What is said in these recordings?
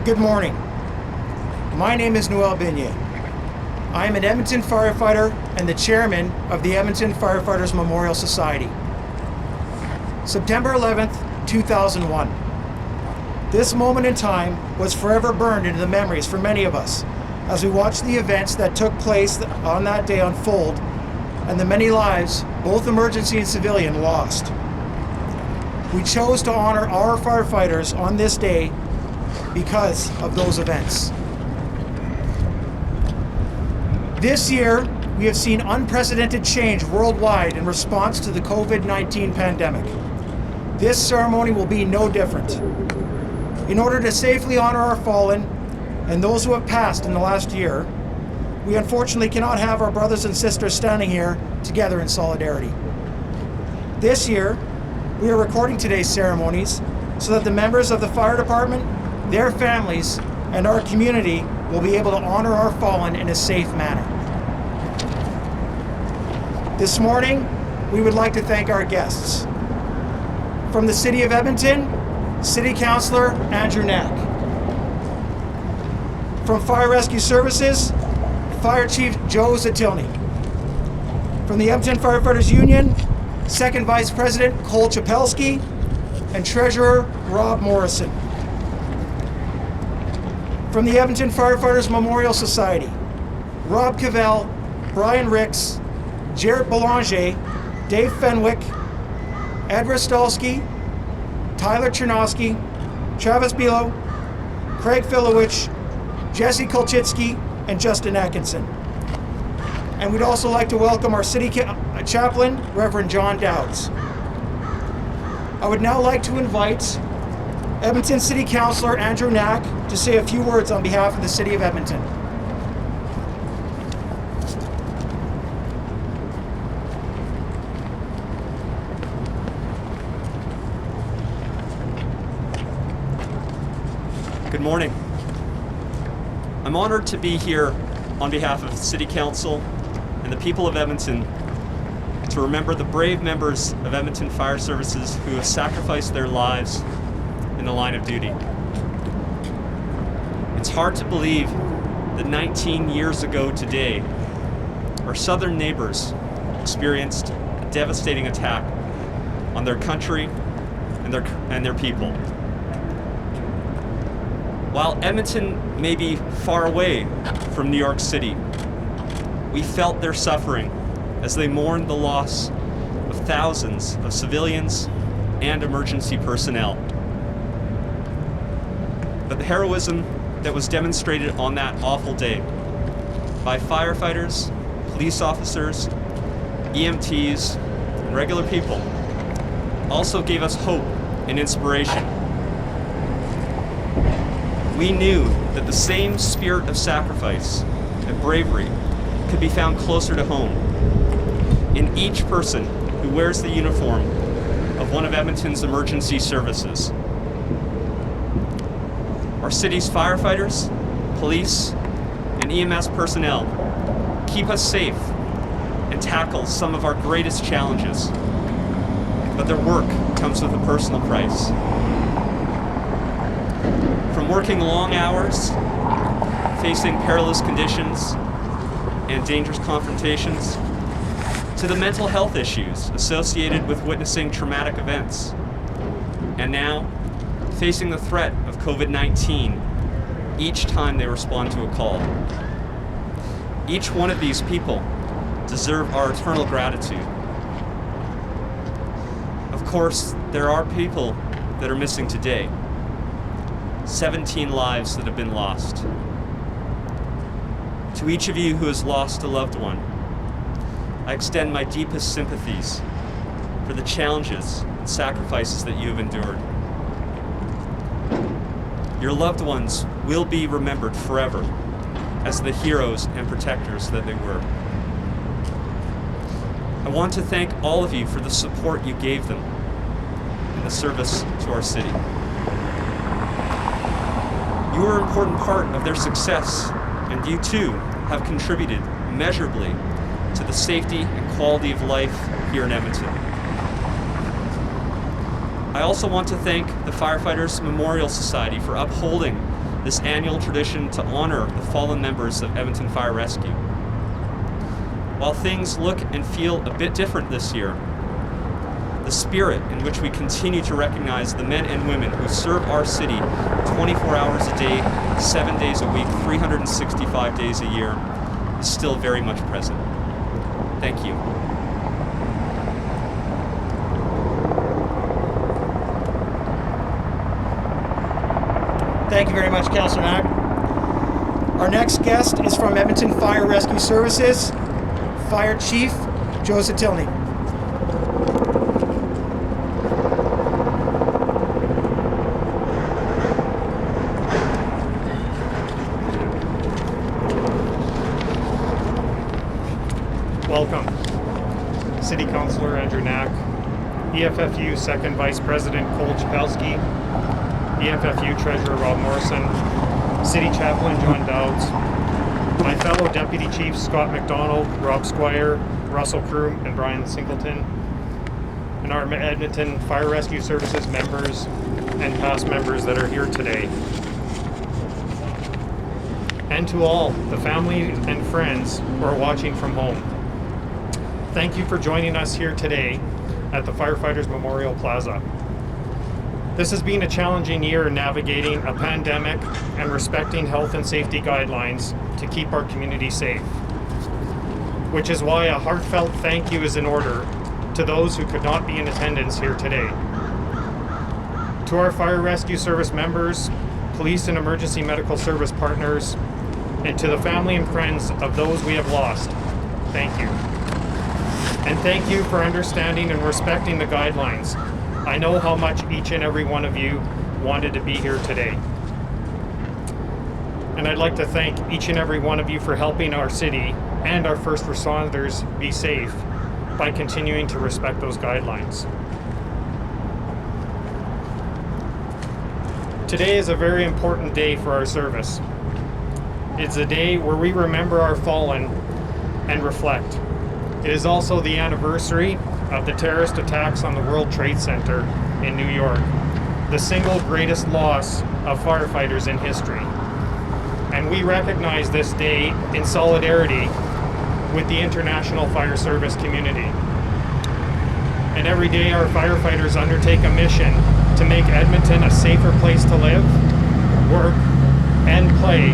Good morning. My name is Noel Beignet. I am an Edmonton firefighter and the chairman of the Edmonton Firefighters Memorial Society. September 11th, 2001. This moment in time was forever burned into the memories for many of us as we watched the events that took place on that day unfold and the many lives, both emergency and civilian, lost. We chose to honor our firefighters on this day because of those events. This year, we have seen unprecedented change worldwide in response to the COVID-19 pandemic. This ceremony will be no different. In order to safely honor our fallen and those who have passed in the last year, we unfortunately cannot have our brothers and sisters standing here together in solidarity. This year, we are recording today's ceremonies so that the members of the fire department, their families, and our community will be able to honor our fallen in a safe manner. This morning, we would like to thank our guests. From the City of Edmonton, City Councilor Andrew Knack. From Fire Rescue Services, Fire Chief Joe Zatilny. From the Edmonton Firefighters Union, Second Vice President Cole Chapelski, and Treasurer Rob Morrison. From the Edmonton Firefighters Memorial Society, Rob Cavell, Brian Ricks, Jared Belanger, Dave Fenwick, Ed Rostolski, Tyler Chernosky, Travis Bilo, Craig Filowich, Jesse Kolchitsky, and Justin Atkinson. And we'd also like to welcome our City Chaplain, Reverend John Dowds. I would now like to invite Edmonton City Councilor Andrew Knack to say a few words on behalf of the City of Edmonton. Good morning. I'm honored to be here on behalf of the City Council and the people of Edmonton to remember the brave members of Edmonton Fire Services who have sacrificed their lives in the line of duty. It's hard to believe that 19 years ago today, our southern neighbors experienced a devastating attack on their country and their people. While Edmonton may be far away from New York City, we felt their suffering as they mourned the loss of thousands of civilians and emergency personnel. But the heroism that was demonstrated on that awful day by firefighters, police officers, EMTs, and regular people also gave us hope and inspiration. We knew that the same spirit of sacrifice and bravery could be found closer to home in each person who wears the uniform of one of Edmonton's emergency services. Our city's firefighters, police, and EMS personnel keep us safe and tackle some of our greatest challenges, but their work comes with a personal price. From working long hours, facing perilous conditions and dangerous confrontations, to the mental health issues associated with witnessing traumatic events, and now facing the threat of COVID-19 each time they respond to a call. Each one of these people deserve our eternal gratitude. Of course, there are people that are missing today. 17 lives that have been lost. To each of you who has lost a loved one, I extend my deepest sympathies for the challenges and sacrifices that you have endured. Your loved ones will be remembered forever as the heroes and protectors that they were. I want to thank all of you for the support you gave them in the service to our city. You are an important part of their success, and you too have contributed measurably to the safety and quality of life here in Edmonton. I also want to thank the Firefighters Memorial Society for upholding this annual tradition to honor the fallen members of Edmonton Fire Rescue. While things look and feel a bit different this year, the spirit in which we continue to recognize the men and women who serve our city 24 hours a day, 7 days a week, 365 days a year is still very much present. Thank you. Thank you very much, Councilor Knack. Our next guest is from Edmonton Fire Rescue Services, Fire Chief Joseph Tilney. Welcome. City Councilor Andrew Knack, EFFU Second Vice President Cole Chapelski, EFFU Treasurer Rob Morrison, City Chaplain John Dowds, my fellow Deputy Chiefs Scott McDonald, Rob Squire, Russell Kroom, and Brian Singleton, and our Edmonton Fire Rescue Services members and past members that are here today. And to all the family and friends who are watching from home. Thank you for joining us here today at the Firefighters Memorial Plaza. This has been a challenging year navigating a pandemic and respecting health and safety guidelines to keep our community safe, which is why a heartfelt thank you is in order to those who could not be in attendance here today. To our Fire Rescue Service members, police and emergency medical service partners, and to the family and friends of those we have lost, thank you. And thank you for understanding and respecting the guidelines. I know how much each and every one of you wanted to be here today. And I'd like to thank each and every one of you for helping our city and our first responders be safe by continuing to respect those guidelines. Today is a very important day for our service. It's a day where we remember our fallen and reflect. It is also the anniversary of the terrorist attacks on the World Trade Center in New York, the single greatest loss of firefighters in history. And we recognize this day in solidarity with the international fire service community. And every day our firefighters undertake a mission to make Edmonton a safer place to live, work, and play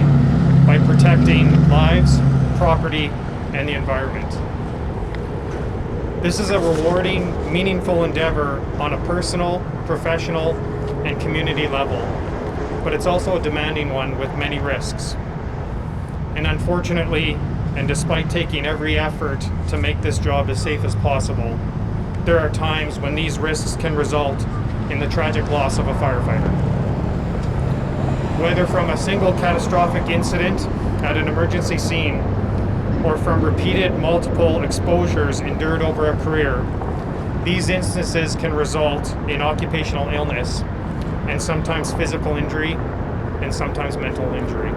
by protecting lives, property, and the environment. This is a rewarding, meaningful endeavor on a personal, professional, and community level, but it's also a demanding one with many risks. And unfortunately, and despite taking every effort to make this job as safe as possible, there are times when these risks can result in the tragic loss of a firefighter. Whether from a single catastrophic incident at an emergency scene, or from repeated multiple exposures endured over a career, these instances can result in occupational illness and sometimes physical injury and sometimes mental injury.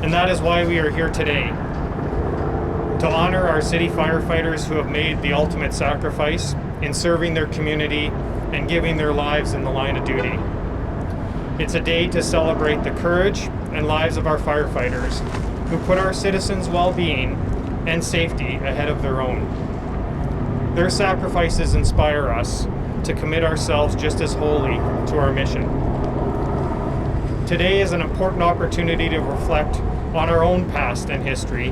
And that is why we are here today, to honor our city firefighters who have made the ultimate sacrifice in serving their community and giving their lives in the line of duty. It's a day to celebrate the courage and lives of our firefighters who put our citizens' well-being and safety ahead of their own. Their sacrifices inspire us to commit ourselves just as wholly to our mission. Today is an important opportunity to reflect on our own past and history,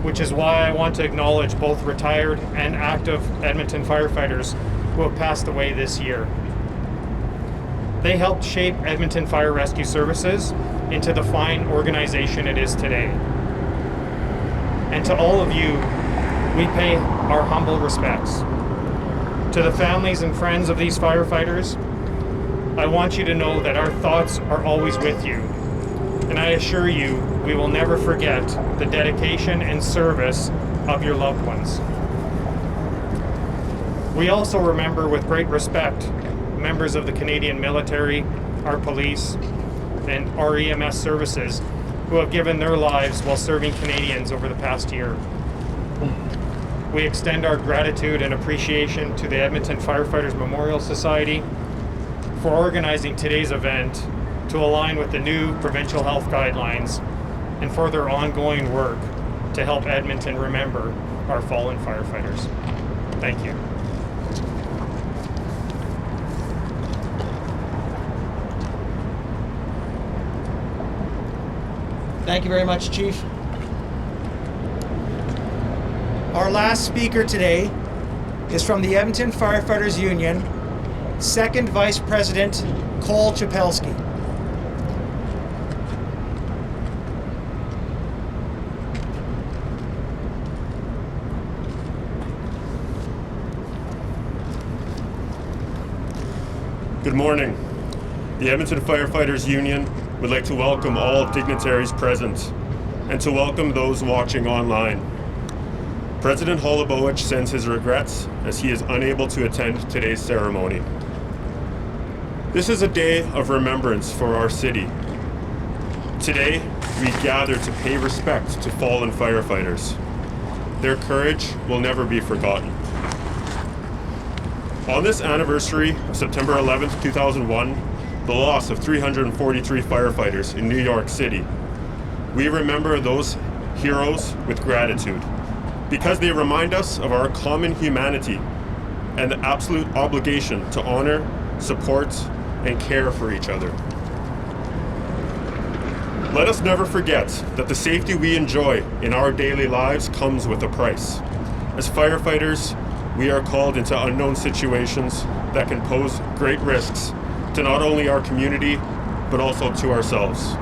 which is why I want to acknowledge both retired and active Edmonton firefighters who have passed away this year. They helped shape Edmonton Fire Rescue Services into the fine organization it is today. And to all of you, we pay our humble respects. To the families and friends of these firefighters, I want you to know that our thoughts are always with you. And I assure you, we will never forget the dedication and service of your loved ones. We also remember with great respect members of the Canadian military, our police, and our EMS services who have given their lives while serving Canadians over the past year. We extend our gratitude and appreciation to the Edmonton Firefighters Memorial Society for organizing today's event to align with the new provincial health guidelines and for their ongoing work to help Edmonton remember our fallen firefighters. Thank you. Thank you very much, Chief. Our last speaker today is from the Edmonton Firefighters Union, Second Vice President Cole Chapelski. Good morning. The Edmonton Firefighters Union would like to welcome all dignitaries present and to welcome those watching online. President Holobowich sends his regrets as he is unable to attend today's ceremony. This is a day of remembrance for our city. Today, we gather to pay respect to fallen firefighters. Their courage will never be forgotten. On this anniversary of September 11th, 2001, the loss of 343 firefighters in New York City, we remember those heroes with gratitude because they remind us of our common humanity and the absolute obligation to honor, support, and care for each other. Let us never forget that the safety we enjoy in our daily lives comes with a price. As firefighters, we are called into unknown situations that can pose great risks to not only our community, but also to ourselves.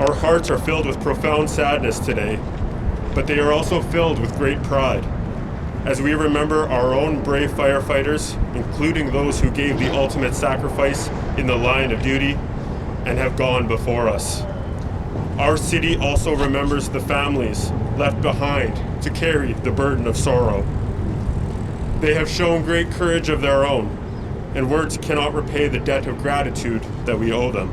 Our hearts are filled with profound sadness today, but they are also filled with great pride as we remember our own brave firefighters, including those who gave the ultimate sacrifice in the line of duty and have gone before us. Our city also remembers the families left behind to carry the burden of sorrow. They have shown great courage of their own, and words cannot repay the debt of gratitude that we owe them.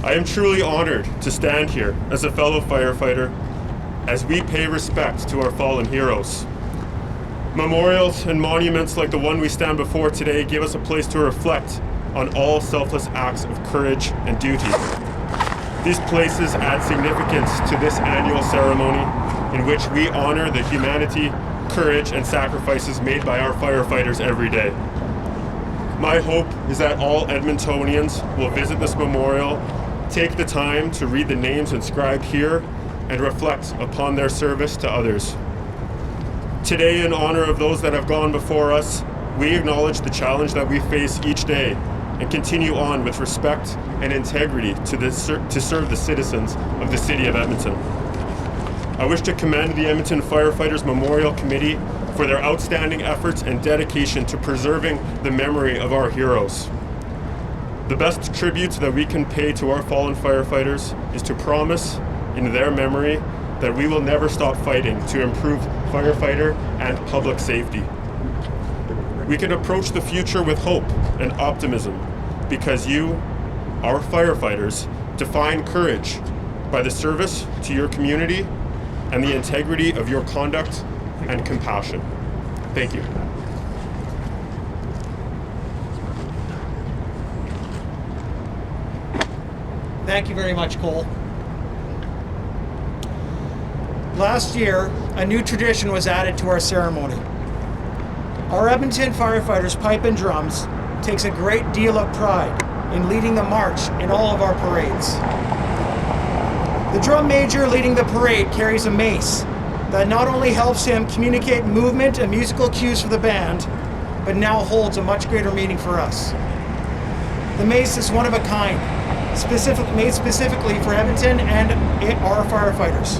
I am truly honored to stand here as a fellow firefighter as we pay respect to our fallen heroes. Memorials and monuments like the one we stand before today give us a place to reflect on all selfless acts of courage and duty. These places add significance to this annual ceremony in which we honor the humanity, courage, and sacrifices made by our firefighters every day. My hope is that all Edmontonians will visit this memorial, take the time to read the names inscribed here, and reflect upon their service to others. Today, in honor of those that have gone before us, we acknowledge the challenge that we face each day and continue on with respect and integrity to serve the citizens of the City of Edmonton. I wish to commend the Edmonton Firefighters Memorial Committee for their outstanding efforts and dedication to preserving the memory of our heroes. The best tribute that we can pay to our fallen firefighters is to promise in their memory that we will never stop fighting to improve firefighter and public safety. We can approach the future with hope and optimism because you, our firefighters, define courage by the service to your community and the integrity of your conduct and compassion. Thank you. Thank you very much, Cole. Last year, a new tradition was added to our ceremony. Our Edmonton firefighters' pipe and drums takes a great deal of pride in leading the march in all of our parades. The drum major leading the parade carries a mace that not only helps him communicate movement and musical cues for the band, but now holds a much greater meaning for us. The mace is one of a kind, made specifically for Edmonton and our firefighters.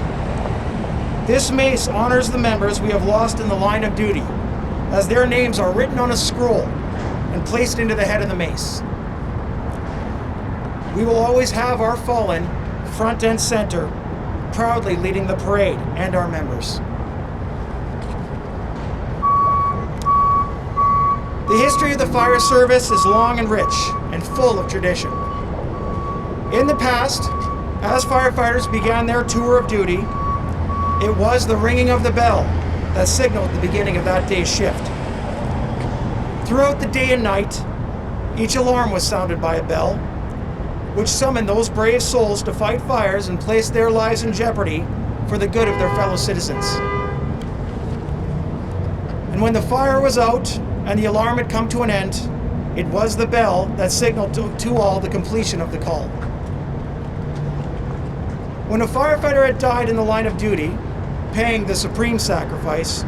This mace honors the members we have lost in the line of duty, as their names are written on a scroll and placed into the head of the mace. We will always have our fallen front and center, proudly leading the parade and our members. The history of the fire service is long and rich and full of tradition. In the past, as firefighters began their tour of duty, it was the ringing of the bell that signaled the beginning of that day's shift. Throughout the day and night, Each alarm was sounded by a bell, which summoned those brave souls to fight fires and place their lives in jeopardy for the good of their fellow citizens. And when the fire was out and the alarm had come to an end, it was the bell that signaled to all the completion of the call. When a firefighter had died in the line of duty, paying the supreme sacrifice,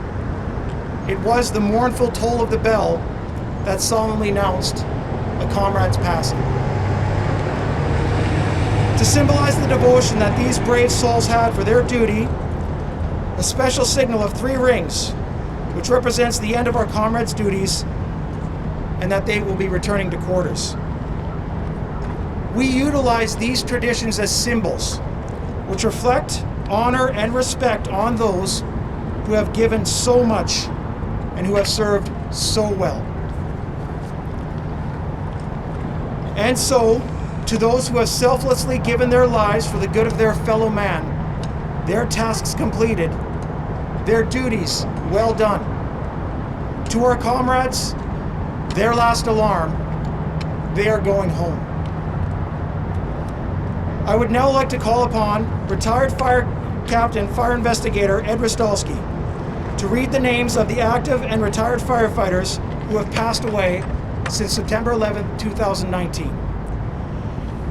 it was the mournful toll of the bell that solemnly announced a comrade's passing. To symbolize the devotion that these brave souls had for their duty, a special signal of 3 rings, which represents the end of our comrades' duties and that they will be returning to quarters. We utilize these traditions as symbols, which reflect honor and respect on those who have given so much and who have served so well. And so, to those who have selflessly given their lives for the good of their fellow man, their tasks completed, their duties well done. To our comrades, their last alarm, they are going home. I would now like to call upon retired Fire Captain, Fire Investigator Ed Rostalski to read the names of the active and retired firefighters who have passed away since September 11, 2019.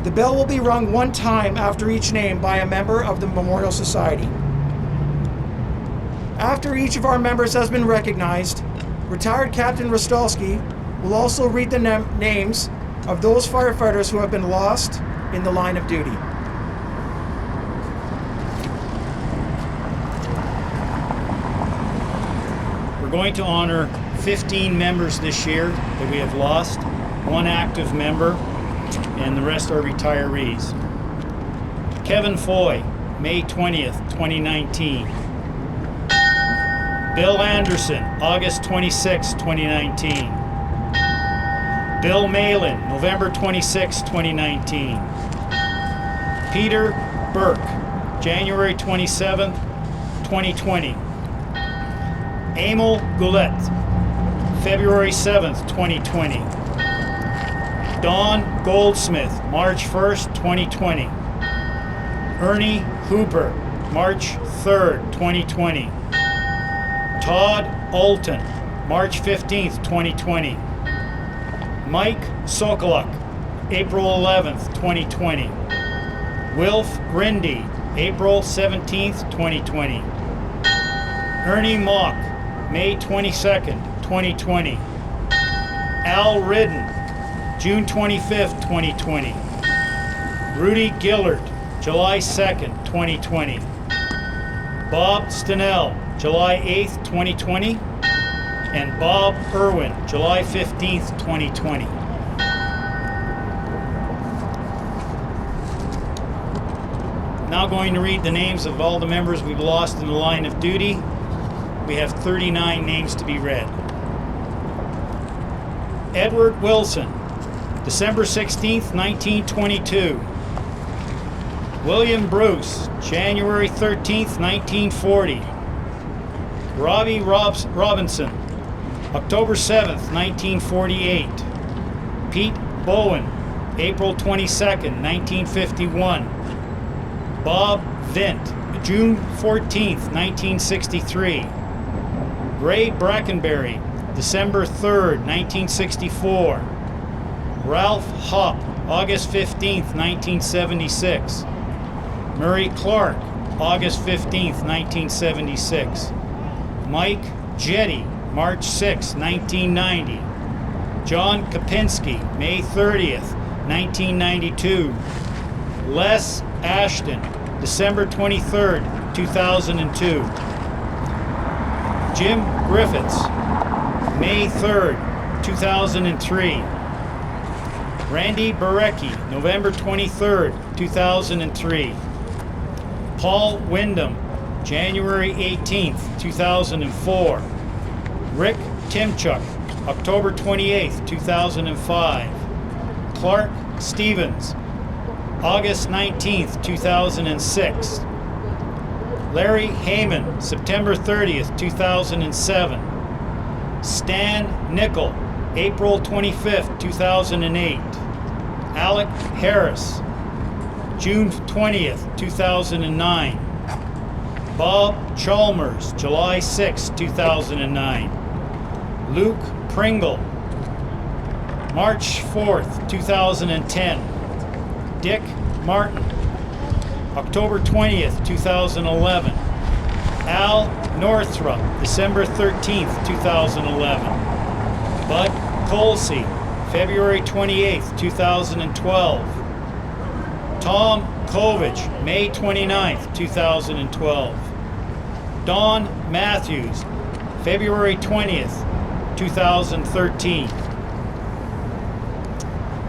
The bell will be rung 1 time after each name by a member of the Memorial Society. After each of our members has been recognized, retired Captain Rostalski will also read the names of those firefighters who have been lost in the line of duty. We're going to honor 15 members this year that we have lost, 1 active member, and the rest are retirees. Kevin Foy, May 20th, 2019. Bill Anderson, August 26, 2019. Bill Malin, November 26, 2019. Peter Burke, January 27, 2020. Emil Goulet, February 7th, 2020. Don Goldsmith, March 1st, 2020. Ernie Hooper, March 3rd, 2020. Todd Olton, March 15th, 2020. Mike Sokoluk, April 11th, 2020. Wilf Grindy, April 17th, 2020. Ernie Mock, May 22nd, 2020. Al Ridden, June 25th, 2020. Rudy Gillard, July 2nd, 2020. Bob Stenell, July 8th, 2020. And Bob Irwin, July 15th, 2020. Now going to read the names of all the members we've lost in the line of duty. We have 39 names to be read. Edward Wilson, December 16th, 1922. William Bruce, January 13th, 1940. Robbie Robinson, October 7th, 1948. Pete Bowen, April 22nd, 1951. Bob Vint, June 14th, 1963. Ray Brackenberry, December 3rd, 1964. Ralph Hopp, August 15th, 1976. Murray Clark, August 15th, 1976. Mike Jetty, March 6th, 1990. John Kopinski, May 30th, 1992. Les Ashton, December 23rd, 2002. Jim Griffiths, May 3rd, 2003. Randy Barecki, November 23rd, 2003. Paul Wyndham, January 18th, 2004. Rick Timchuk, October 28th, 2005. Clark Stevens, August 19th, 2006. Larry Heyman, September 30th, 2007. Stan Nickel, April 25th, 2008. Alec Harris, June 20th, 2009. Bob Chalmers, July 6, 2009. Luke Pringle, March 4th, 2010. Dick Martin, October 20th, 2011. Al Northrup, December 13th, 2011. Bud Colsey, February 28th, 2012. Tom Kovich, May 29th, 2012. Don Matthews, February 20th, 2013.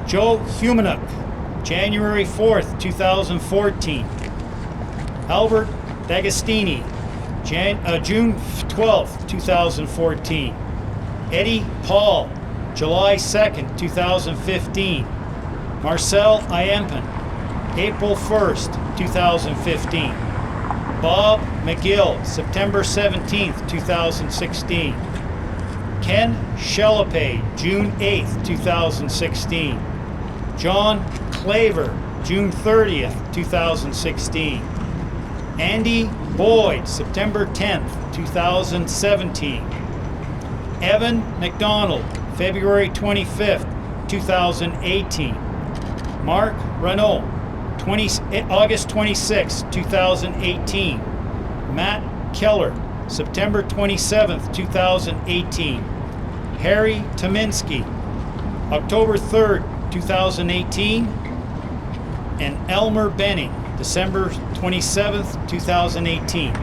Joe Humanuk, January 4th, 2014. Albert D'Agostini, June 12th, 2014. Eddie Paul, July 2nd, 2015. Marcel Iempen, April 1st, 2015. Bob McGill, September 17th, 2016. Ken Shellapay, June 8th, 2016. John Claver, June 30th, 2016. Andy Boyd, September 10th, 2017. Evan McDonald, February 25th, 2018. Mark Renault, August 26, 2018. Matt Keller, September 27th, 2018. Harry Tominski, October 3rd, 2018. And Elmer Benning, December 27th, 2018.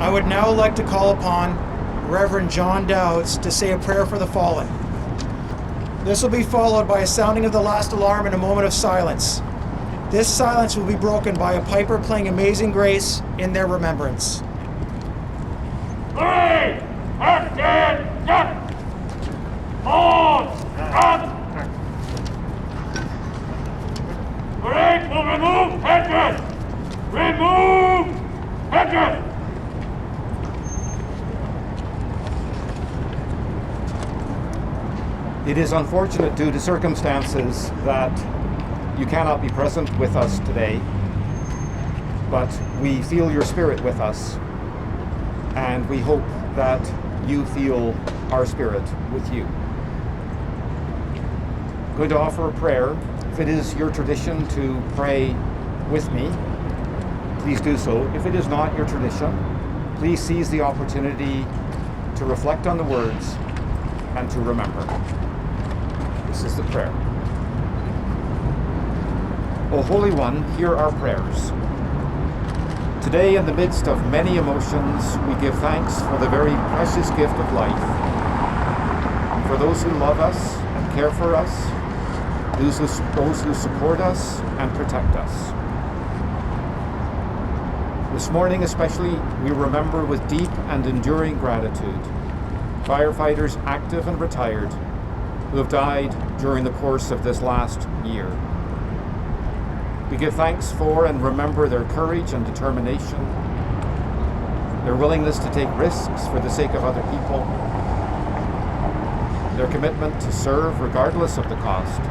I would now like to call upon Reverend John Dowds to say a prayer for the fallen. This will be followed by a sounding of the last alarm and a moment of silence. This silence will be broken by a piper playing Amazing Grace in their remembrance. Remove hedges! Remove hedges! It is unfortunate due to circumstances that you cannot be present with us today, but we feel your spirit with us, and we hope that you feel our spirit with you. I'm going to offer a prayer. If it is your tradition to pray with me, please do so. If it is not your tradition, please seize the opportunity to reflect on the words and to remember. This is the prayer. O Holy One, hear our prayers. Today, in the midst of many emotions, we give thanks for the very precious gift of life, and for those who love us and care for us, those who support us and protect us. This morning especially, we remember with deep and enduring gratitude firefighters active and retired who have died during the course of this last year. We give thanks for and remember their courage and determination, their willingness to take risks for the sake of other people, their commitment to serve regardless of the cost.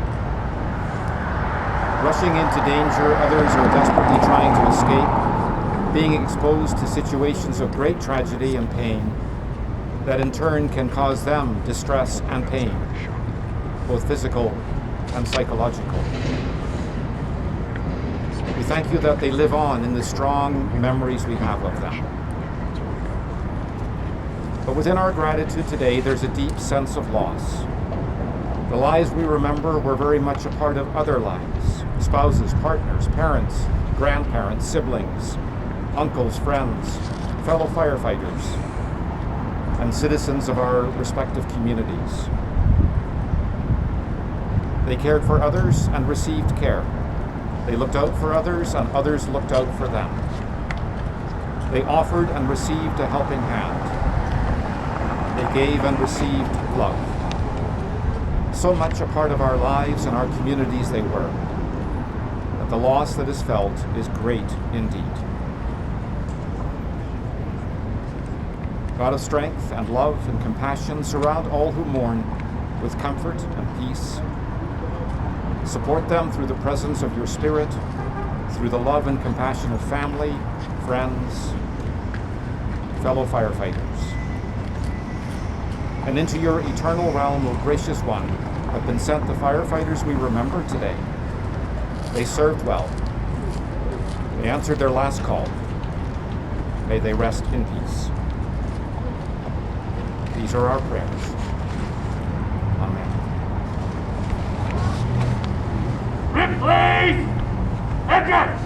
Rushing into danger, others are desperately trying to escape, being exposed to situations of great tragedy and pain that in turn can cause them distress and pain, both physical and psychological. We thank you that they live on in the strong memories we have of them. But within our gratitude today, there's a deep sense of loss. The lives we remember were very much a part of other lives: spouses, partners, parents, grandparents, siblings, uncles, friends, fellow firefighters, and citizens of our respective communities. They cared for others and received care. They looked out for others and others looked out for them. They offered and received a helping hand. They gave and received love. So much a part of our lives and our communities they were, that the loss that is felt is great indeed. God of strength and love and compassion, surround all who mourn with comfort and peace. Support them through the presence of your Spirit, through the love and compassion of family, friends, fellow firefighters. And into your eternal realm, O gracious one, have been sent the firefighters we remember today. They served well. They answered their last call. May they rest in peace. These are our prayers. Amen. Replace! Edgar!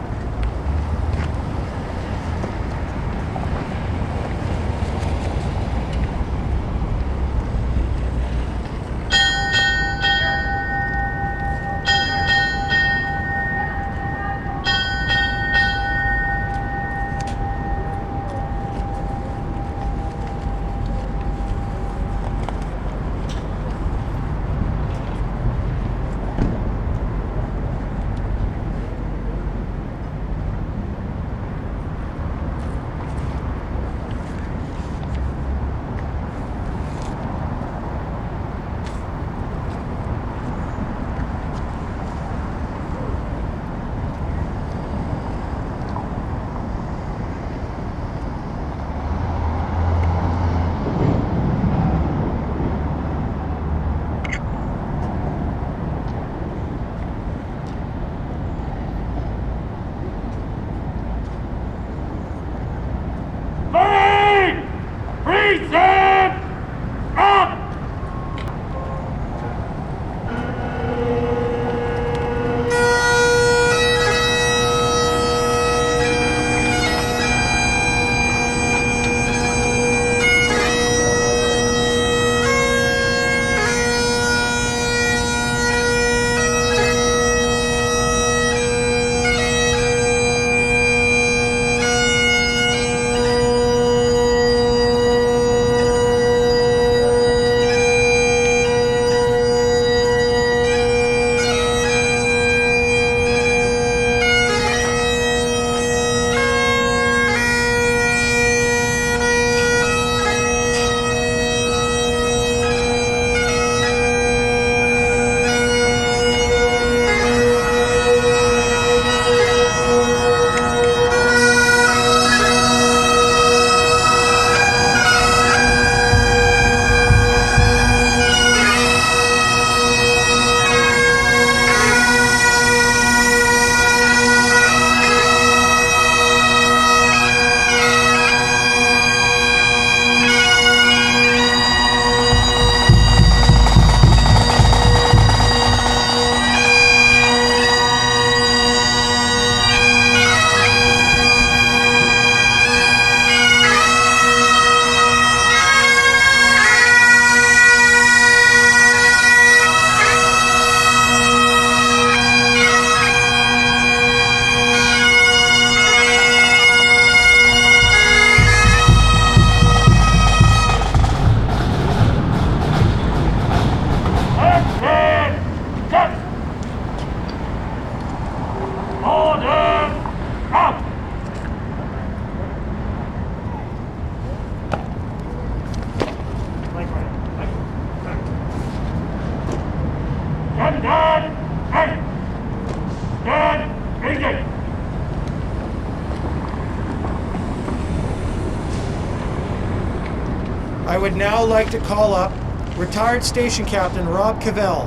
I would now like to call up retired Station Captain Rob Cavell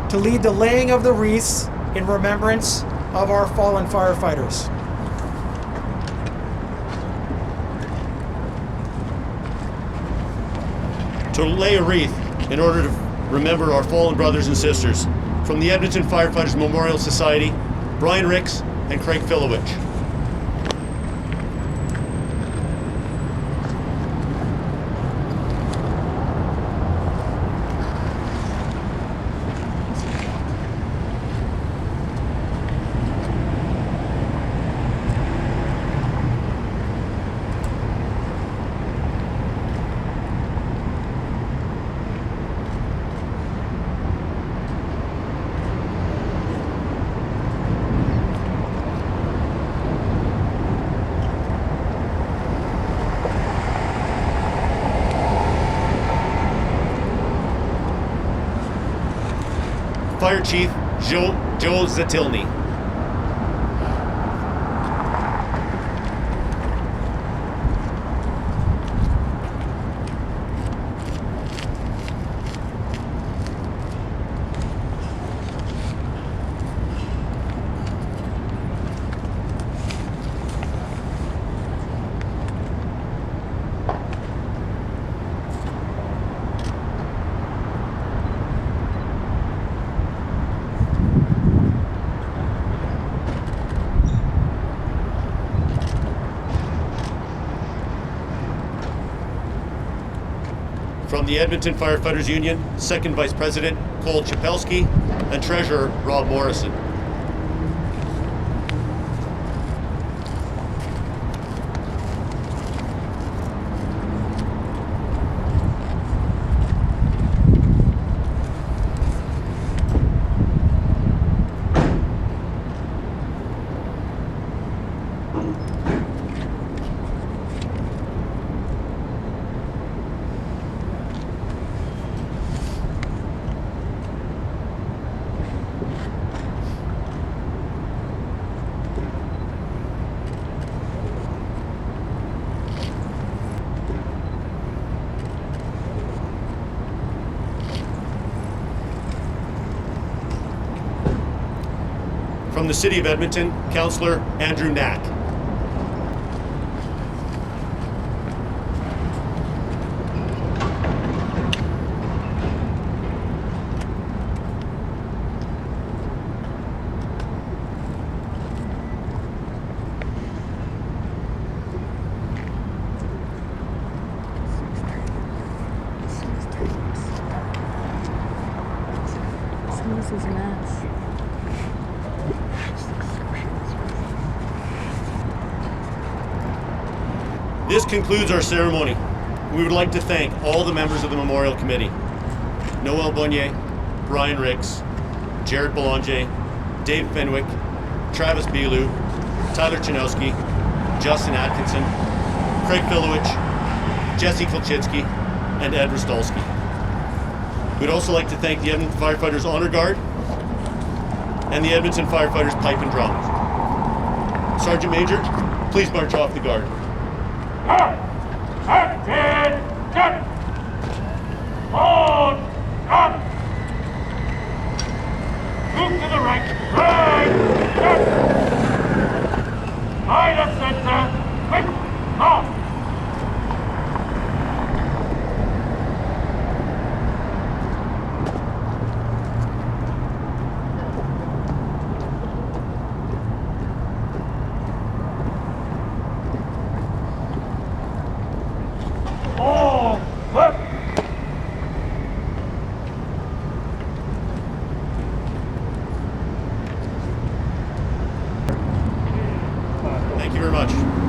to lead the laying of the wreaths in remembrance of our fallen firefighters. To lay a wreath in order to remember our fallen brothers and sisters. From the Edmonton Firefighters Memorial Society, Brian Ricks and Craig Filowich. Fire Chief Joe Zatilny. From the Edmonton Firefighters Union, Second Vice President Cole Chapelski and Treasurer Rob Morrison. From the City of Edmonton, Councilor Andrew Knack. This is a mess. This concludes our ceremony. We would like to thank all the members of the Memorial Committee. Noel Bonnier, Brian Ricks, Jared Belanger, Dave Fenwick, Travis Bellew, Tyler Chanowski, Justin Atkinson, Craig Filowich, Jesse Kolchitsky, and Ed Rostolski. We'd also like to thank the Edmonton Firefighters Honor Guard and the Edmonton Firefighters Pipe and Drum. Sergeant Major, please march off the guard. Attention! Hold up! Move to the right. Right! Line of center. Quick! Off! Thank you very much.